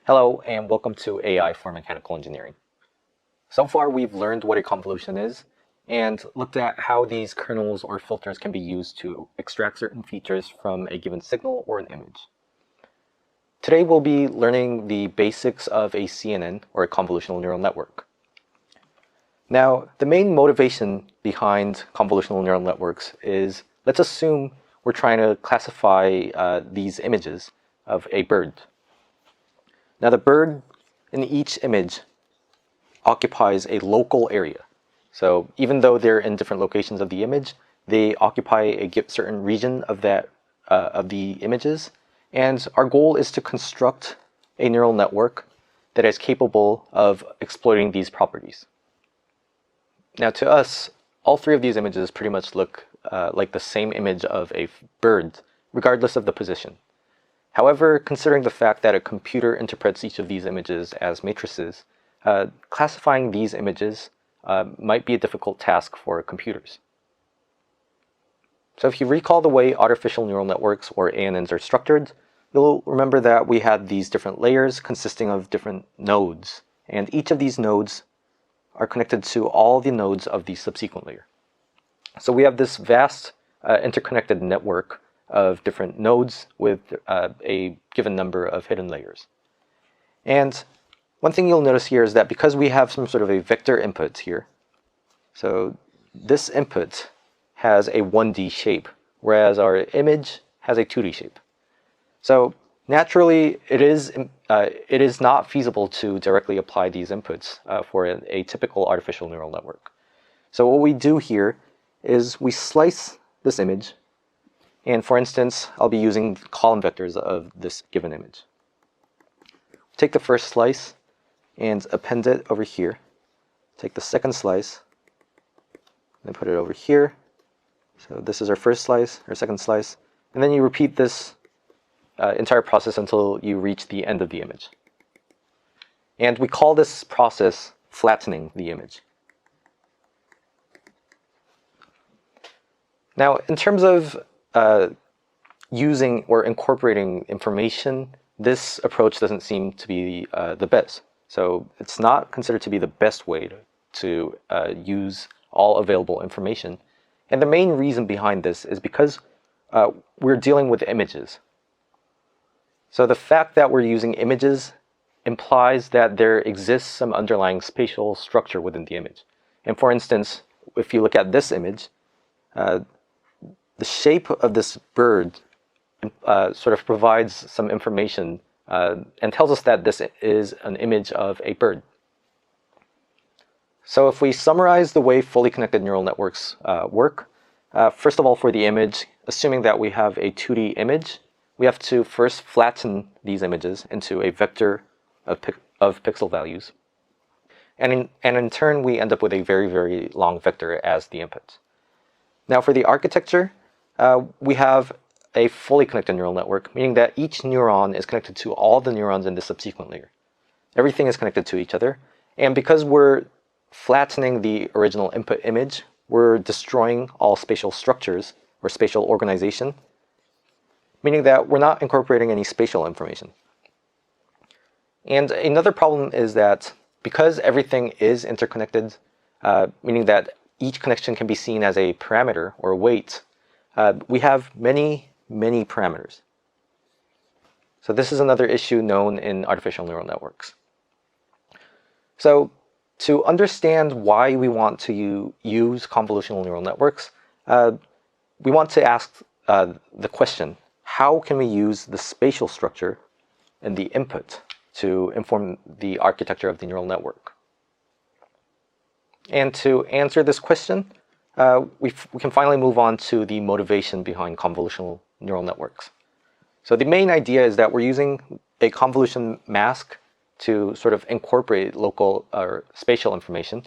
Hello and welcome to AI for Mechanical Engineering. So far we've learned what a convolution is and looked at how these kernels or filters can be used to extract certain features from a given signal or an image. Today we'll be learning the basics of a CNN or a convolutional neural network. Now the main motivation behind convolutional neural networks is, let's assume we're trying to classify these images of a bird. Now the bird in each image occupies a local area. So even though they're in different locations of the image, they occupy a certain region of the images. And our goal is to construct a neural network that is capable of exploiting these properties. Now to us, all three of these images pretty much look like the same image of a bird, regardless of the position. However, considering the fact that a computer interprets each of these images as matrices, classifying these images might be a difficult task for computers. So if you recall the way artificial neural networks, or ANNs, are structured, you'll remember that we had these different layers consisting of different nodes, and each of these nodes are connected to all the nodes of the subsequent layer. So we have this vast interconnected network of different nodes with a given number of hidden layers. And one thing you'll notice here is that because we have some sort of a vector input here, so this input has a 1D shape, whereas our image has a 2D shape. So naturally, it is not feasible to directly apply these inputs for a typical artificial neural network. So what we do here is we slice this image. And for instance, I'll be using column vectors of this given image. Take the first slice and append it over here. Take the second slice and put it over here. So this is our first slice, our second slice. And then you repeat this entire process until you reach the end of the image. And we call this process flattening the image. Now, in terms of using or incorporating information, this approach doesn't seem to be the best. So it's not considered to be the best way to use all available information. And the main reason behind this is because we're dealing with images. So the fact that we're using images implies that there exists some underlying spatial structure within the image. And for instance, if you look at this image, the shape of this bird sort of provides some information and tells us that this is an image of a bird. So if we summarize the way fully connected neural networks work, first of all, for the image, assuming that we have a 2D image, we have to first flatten these images into a vector of pixel values. And in turn, we end up with a very, very long vector as the input. Now for the architecture, we have a fully connected neural network, meaning that each neuron is connected to all the neurons in the subsequent layer. Everything is connected to each other. And because we're flattening the original input image, we're destroying all spatial structures or spatial organization, meaning that we're not incorporating any spatial information. And another problem is that because everything is interconnected, meaning that each connection can be seen as a parameter or weight, we have many parameters. So this is another issue known in artificial neural networks. So to understand why we want to use convolutional neural networks, we want to ask the question, how can we use the spatial structure and the input to inform the architecture of the neural network? And to answer this question, we can finally move on to the motivation behind convolutional neural networks. So the main idea is that we're using a convolution mask to sort of incorporate local or spatial information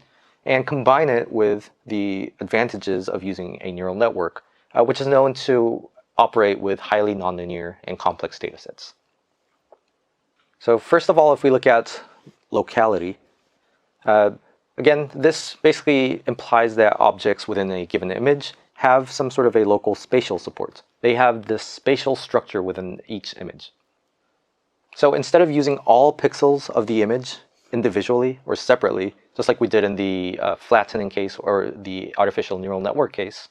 and combine it with the advantages of using a neural network, which is known to operate with highly nonlinear and complex data sets. So first of all, if we look at locality, again, this basically implies that objects within a given image have some sort of a local spatial support. They have this spatial structure within each image. So instead of using all pixels of the image individually or separately, just like we did in the flattening case or the artificial neural network case,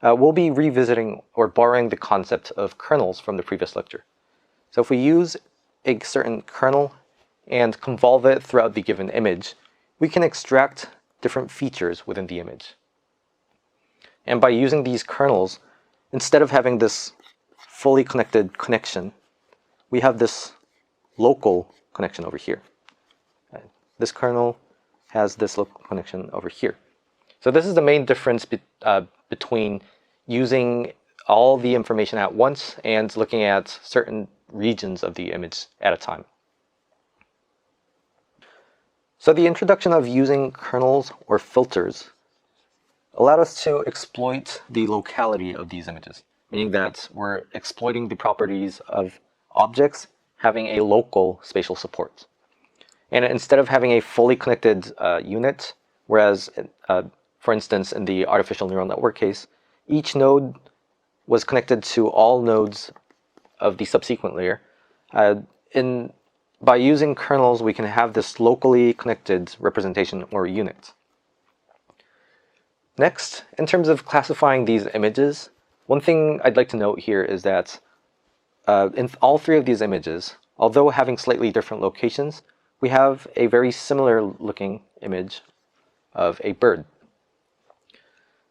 we'll be revisiting or borrowing the concept of kernels from the previous lecture. So if we use a certain kernel and convolve it throughout the given image, we can extract different features within the image. And by using these kernels, instead of having this fully connected connection, we have this local connection over here. This kernel has this local connection over here. So this is the main difference between using all the information at once and looking at certain regions of the image at a time. So the introduction of using kernels or filters allowed us to exploit the locality of these images, meaning that we're exploiting the properties of objects having a local spatial support. And instead of having a fully connected unit, whereas, for instance, in the artificial neural network case, each node was connected to all nodes of the subsequent layer, by using kernels, we can have this locally connected representation or unit. Next, in terms of classifying these images, one thing I'd like to note here is that in all three of these images, although having slightly different locations, we have a very similar looking image of a bird.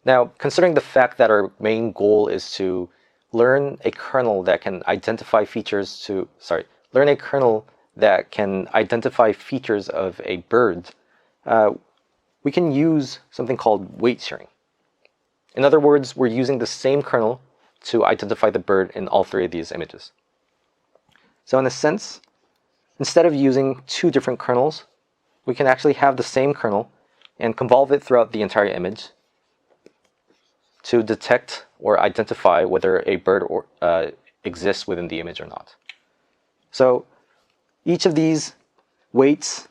Now, considering the fact that our main goal is to learn a kernel that can identify features of a bird, we can use something called weight sharing. In other words, we're using the same kernel to identify the bird in all three of these images. So in a sense, instead of using two different kernels, we can actually have the same kernel and convolve it throughout the entire image to detect or identify whether a bird exists within the image or not. So each of these weights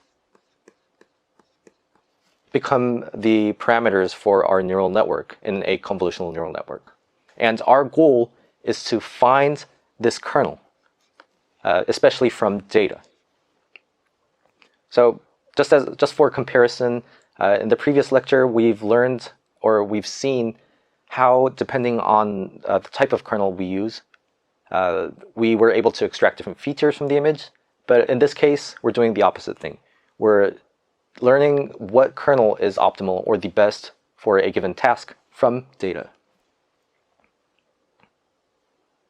become the parameters for our neural network in a convolutional neural network. And our goal is to find this kernel, especially from data. So just for comparison, in the previous lecture, we've learned or we've seen how, depending on the type of kernel we use, we were able to extract different features from the image. But in this case, we're doing the opposite thing. We're learning what kernel is optimal or the best for a given task from data.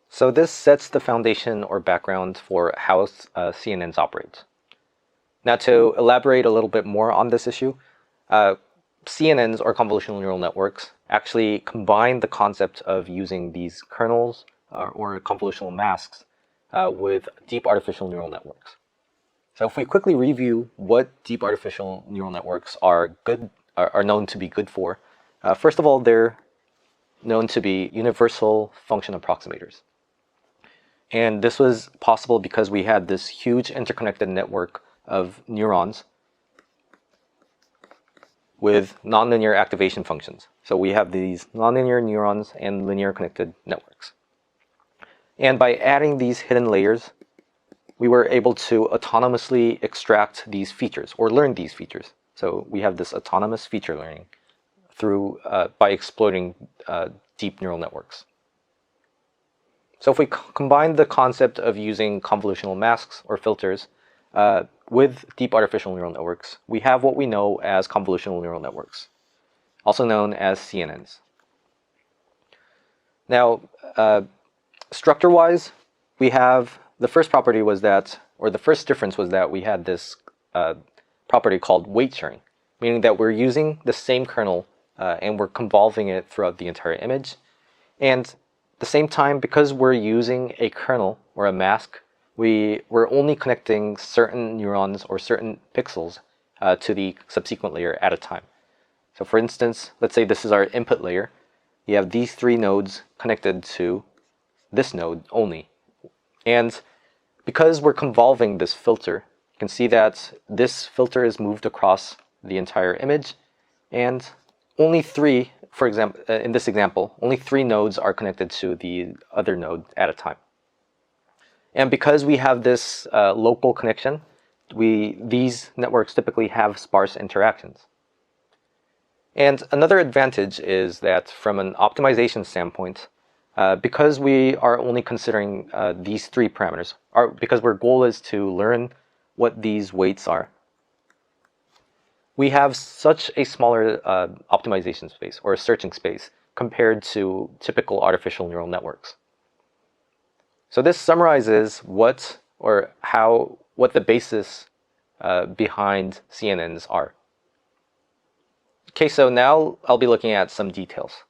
So this sets the foundation or background for how CNNs operate. Now, to elaborate a little bit more on this issue, CNNs, or convolutional neural networks, actually combine the concept of using these kernels or convolutional masks with deep artificial neural networks. So if we quickly review what deep artificial neural networks are known to be good for, first of all, they're known to be universal function approximators. And this was possible because we had this huge interconnected network of neurons with nonlinear activation functions. So we have these nonlinear neurons and linear connected networks. And by adding these hidden layers, we were able to autonomously extract these features or learn these features. So we have this autonomous feature learning through by exploiting deep neural networks. So if we combine the concept of using convolutional masks or filters with deep artificial neural networks, we have what we know as convolutional neural networks, also known as CNNs. Now, structure-wise, we have the first property was that, or the first difference was that we had this property called weight sharing, meaning that we're using the same kernel and we're convolving it throughout the entire image. And at the same time, because we're using a kernel or a mask, we're only connecting certain neurons or certain pixels to the subsequent layer at a time. So for instance, let's say this is our input layer. You have these three nodes connected to this node only. And because we're convolving this filter, you can see that this filter is moved across the entire image, and only three, for example, in this example, only three nodes are connected to the other node at a time. And because we have this local connection, these networks typically have sparse interactions. And another advantage is that from an optimization standpoint, because we are only considering these three parameters, because our goal is to learn what these weights are, we have such a smaller optimization space or searching space compared to typical artificial neural networks. So this summarizes what the basis behind CNNs are. Okay, so now I'll be looking at some details.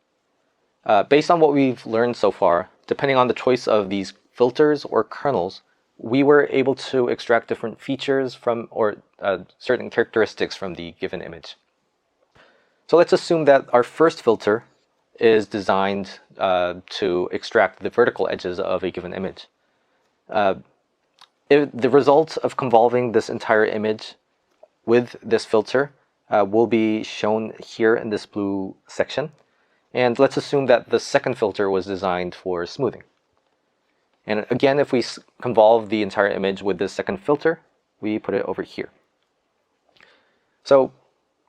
Based on what we've learned so far, depending on the choice of these filters or kernels, we were able to extract different features from or certain characteristics from the given image. So let's assume that our first filter is designed to extract the vertical edges of a given image. The result of convolving this entire image with this filter will be shown here in this blue section. And let's assume that the second filter was designed for smoothing. And again, if we convolve the entire image with this second filter, we put it over here. So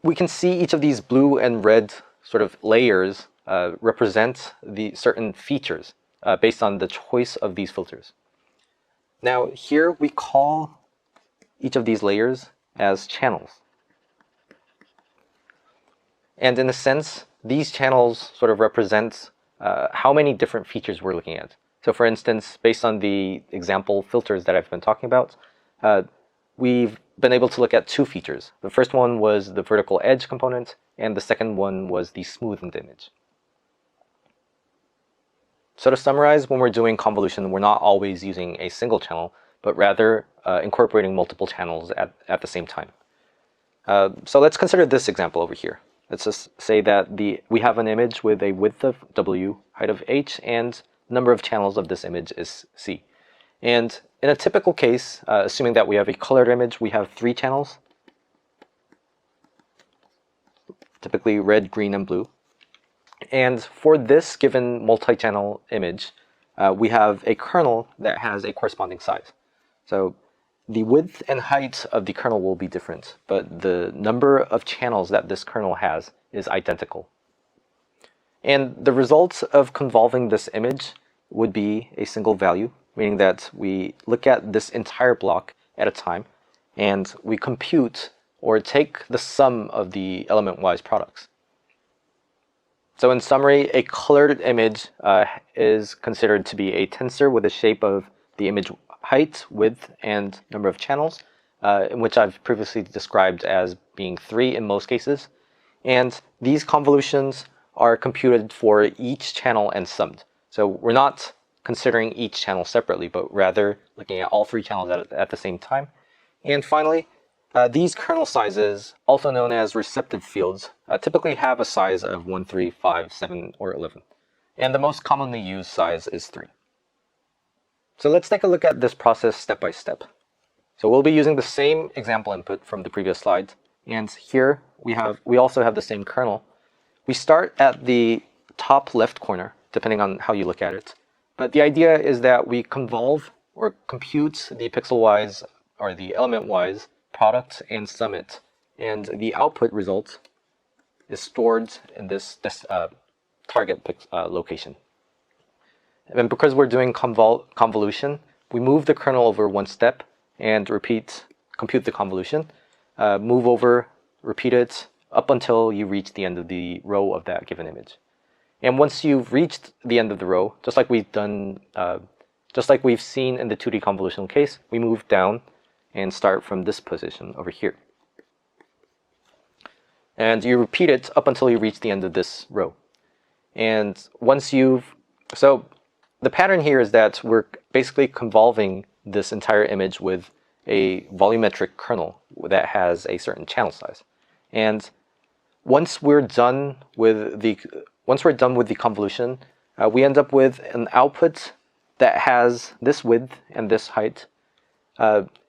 we can see each of these blue and red sort of layers represent the certain features based on the choice of these filters. Now here we call each of these layers as channels. And in a sense, these channels sort of represent how many different features we're looking at. So for instance, based on the example filters that I've been talking about, we've been able to look at two features. The first one was the vertical edge component, and the second one was the smoothened image. So to summarize, when we're doing convolution, we're not always using a single channel, but rather incorporating multiple channels at the same time. So let's consider this example over here. Let's just say that we have an image with a width of W, height of H, and number of channels of this image is C. And in a typical case, assuming that we have a colored image, we have 3 channels, typically red, green, and blue. And for this given multi-channel image, we have a kernel that has a corresponding size. So the width and height of the kernel will be different, but the number of channels that this kernel has is identical. And the result of convolving this image would be a single value, meaning that we look at this entire block at a time, and we compute or take the sum of the element-wise products. So in summary, a colored image is considered to be a tensor with the shape of the image height, width, and number of channels, in which I've previously described as being 3 in most cases. And these convolutions are computed for each channel and summed. So we're not considering each channel separately, but rather looking at all 3 channels at the same time. And finally, these kernel sizes, also known as receptive fields, typically have a size of 1, 3, 5, 7, or 11. And the most commonly used size is 3. So let's take a look at this process step by step. So we'll be using the same example input from the previous slide. And here we also have the same kernel. We start at the top left corner, depending on how you look at it. But the idea is that we convolve or compute the pixel-wise or the element-wise product and sum it. And the output result is stored in this target location. And because we're doing convolution, we move the kernel over one step and compute the convolution, move over, repeat it up until you reach the end of the row of that given image. And once you've reached the end of the row, just like we've seen in the 2D convolutional case, we move down and start from this position over here. And you repeat it up until you reach the end of this row. And so the pattern here is that we're basically convolving this entire image with a volumetric kernel that has a certain channel size. And once we're done with the convolution, we end up with an output that has this width and this height,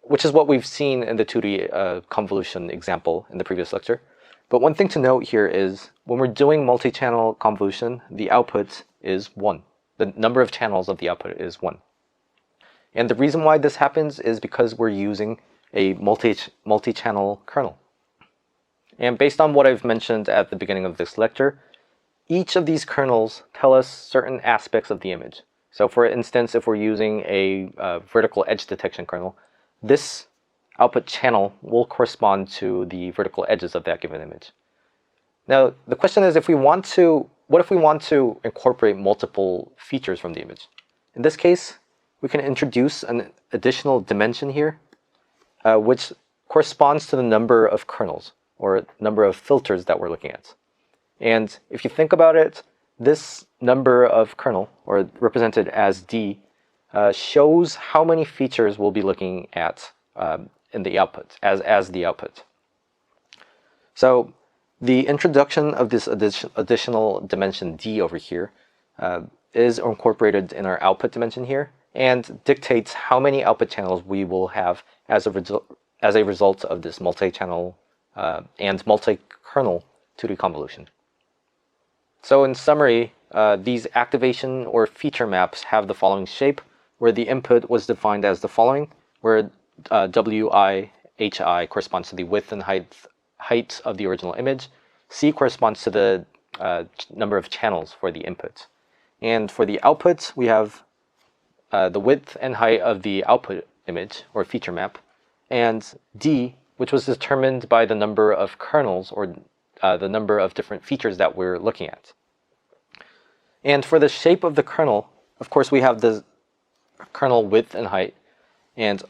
which is what we've seen in the 2D convolution example in the previous lecture. But one thing to note here is when we're doing multi-channel convolution, the output is 1. The number of channels of the output is 1. And the reason why this happens is because we're using a multi-channel kernel. And based on what I've mentioned at the beginning of this lecture, each of these kernels tell us certain aspects of the image. So for instance, if we're using a vertical edge detection kernel, this output channel will correspond to the vertical edges of that given image. Now, the question is, what if we want to incorporate multiple features from the image? In this case, we can introduce an additional dimension here, which corresponds to the number of kernels or number of filters that we're looking at. And if you think about it, this number of kernel, or represented as D, shows how many features we'll be looking at in the output, as the output. So the introduction of this additional dimension D over here is incorporated in our output dimension here and dictates how many output channels we will have as a result of this multi-channel and multi-kernel 2D convolution. So in summary, these activation or feature maps have the following shape, where the input was defined as the following, where Wi, Hi corresponds to the width and height of the original image. C corresponds to the number of channels for the input. And for the output, we have the width and height of the output image, or feature map, and D, which was determined by the number of kernels, or the number of different features that we're looking at. And for the shape of the kernel, of course, we have the kernel width and height, and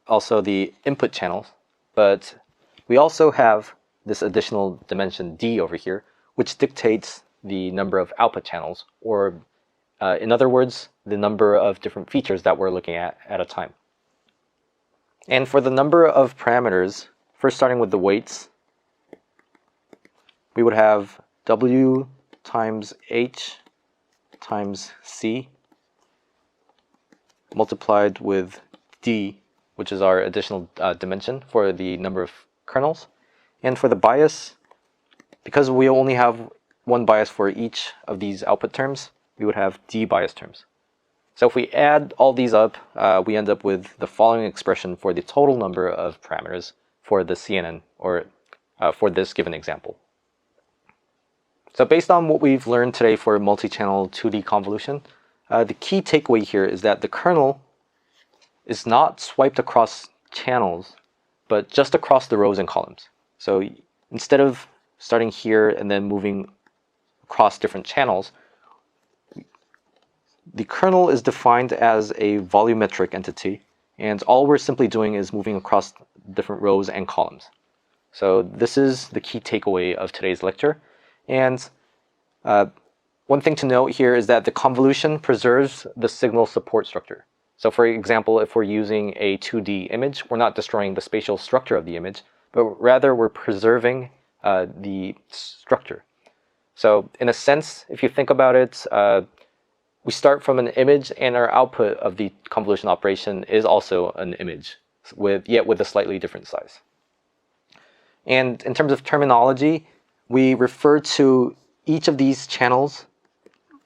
also the input channels, but we also have this additional dimension D over here, which dictates the number of output channels, or in other words, the number of different features that we're looking at a time. And for the number of parameters, first starting with the weights, we would have W times H times C multiplied with D, which is our additional dimension for the number of kernels. And for the bias, because we only have one bias for each of these output terms, we would have D bias terms. So if we add all these up, we end up with the following expression for the total number of parameters for the CNN, or for this given example. So based on what we've learned today for multi-channel 2D convolution, the key takeaway here is that the kernel is not swiped across channels, but just across the rows and columns. So instead of starting here and then moving across different channels, the kernel is defined as a volumetric entity, and all we're simply doing is moving across different rows and columns. So this is the key takeaway of today's lecture. And one thing to note here is that the convolution preserves the signal support structure. So for example, if we're using a 2D image, we're not destroying the spatial structure of the image, but rather we're preserving the structure. So in a sense, if you think about it, we start from an image, and our output of the convolution operation is also an image, yet with a slightly different size. And in terms of terminology, we refer to each of these channels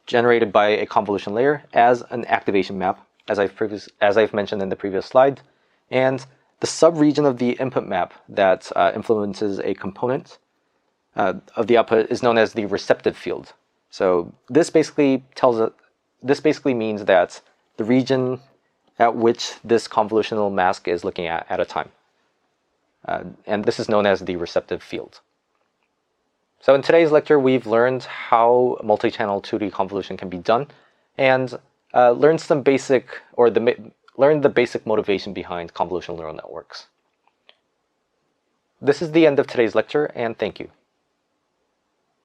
generated by a convolution layer as an activation map, as I've mentioned in the previous slide. And the subregion of the input map that influences a component of the output is known as the receptive field. So this basically means that the region at which this convolutional mask is looking at a time. And this is known as the receptive field. So in today's lecture, we've learned how multi-channel 2D convolution can be done, and learned the basic motivation behind convolutional neural networks. This is the end of today's lecture, and thank you.